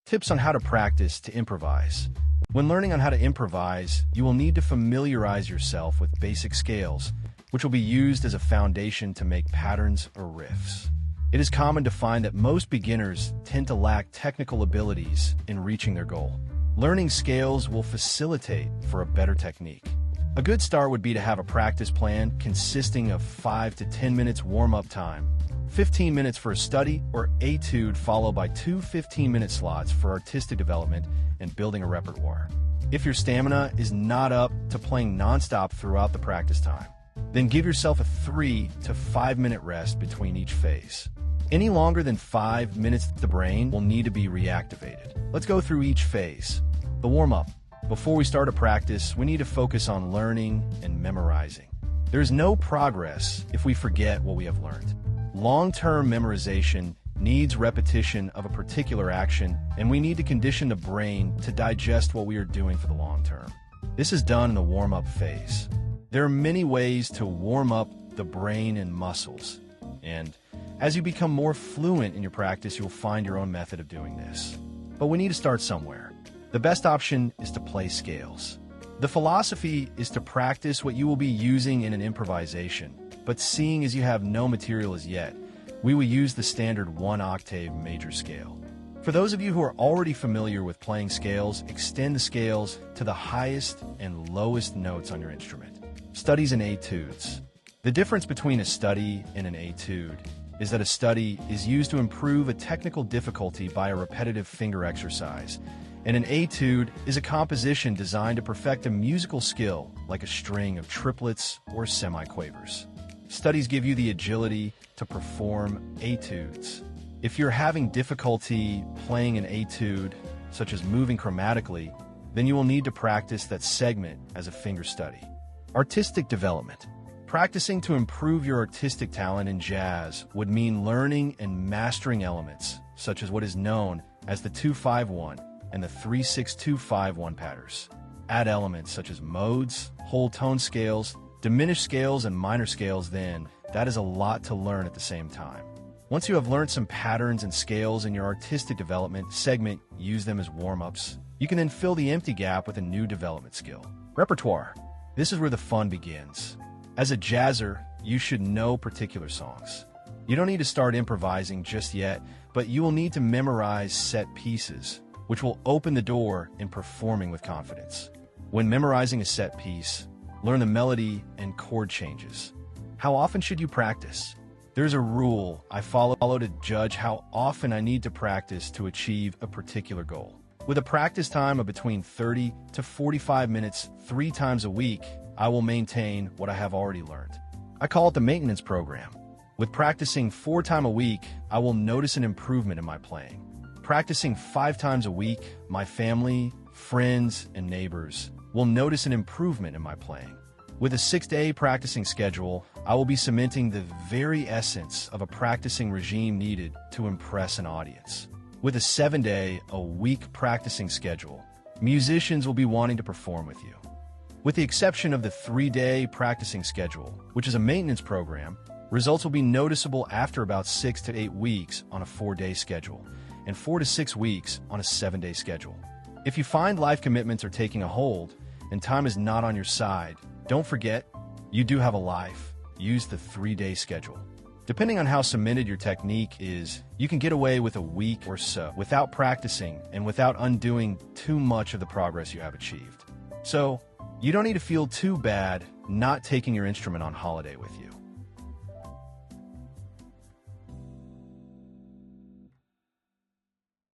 Tips on how to practice to improvise. When learning on how to improvise, you will need to familiarize yourself with basic scales, which will be used as a foundation to make patterns or riffs. It is common to find that most beginners tend to lack technical abilities in reaching their goal. Learning scales will facilitate for a better technique. A good start would be to have a practice plan consisting of 5 to 10 minutes warm-up time, 15 minutes for a study or etude, followed by 2 15-minute slots for artistic development and building a repertoire. If your stamina is not up to playing nonstop throughout the practice time, then give yourself a 3 to 5 minute rest between each phase. Any longer than 5 minutes, the brain will need to be reactivated. Let's go through each phase. The warm-up. Before we start a practice, we need to focus on learning and memorizing. There is no progress if we forget what we have learned. Long-term memorization needs repetition of a particular action, and we need to condition the brain to digest what we are doing for the long term. This is done in the warm-up phase. There are many ways to warm up the brain and muscles, and as you become more fluent in your practice, you'll find your own method of doing this. But we need to start somewhere. The best option is to play scales. The philosophy is to practice what you will be using in an improvisation, but seeing as you have no material as yet, we will use the standard 1-octave major scale. For those of you who are already familiar with playing scales, extend the scales to the highest and lowest notes on your instrument. Studies and etudes. The difference between a study and an etude is that a study is used to improve a technical difficulty by a repetitive finger exercise, and an etude is a composition designed to perfect a musical skill like a string of triplets or semiquavers. Studies give you the agility to perform etudes. If you're having difficulty playing an etude, such as moving chromatically, then you will need to practice that segment as a finger study. Artistic development. Practicing to improve your artistic talent in jazz would mean learning and mastering elements, such as what is known as the 2-5-1 and the 3-6-2-5-1 patterns. Add elements such as modes, whole tone scales, diminished scales, and minor scales, then that is a lot to learn at the same time. Once you have learned some patterns and scales in your artistic development segment, use them as warm-ups. You can then fill the empty gap with a new development skill. Repertoire. This is where the fun begins. As a jazzer, you should know particular songs. You don't need to start improvising just yet, but you will need to memorize set pieces, which will open the door in performing with confidence. When memorizing a set piece, learn the melody and chord changes. How often should you practice? There's a rule I follow to judge how often I need to practice to achieve a particular goal. With a practice time of between 30 to 45 minutes 3 times a week, I will maintain what I have already learned. I call it the maintenance program. With practicing 4 times a week, I will notice an improvement in my playing. Practicing 5 times a week, my family, friends, and neighbors will notice an improvement in my playing. With a 6-day practicing schedule, I will be cementing the very essence of a practicing regime needed to impress an audience. With a 7-day-a-week practicing schedule, musicians will be wanting to perform with you. With the exception of the 3-day practicing schedule, which is a maintenance program, results will be noticeable after about 6 to 8 weeks on a 4-day schedule, and 4 to 6 weeks on a 7-day schedule. If you find life commitments are taking a hold and time is not on your side, don't forget, you do have a life. Use the 3-day schedule. Depending on how cemented your technique is, you can get away with a week or so without practicing and without undoing too much of the progress you have achieved. So, you don't need to feel too bad not taking your instrument on holiday with you.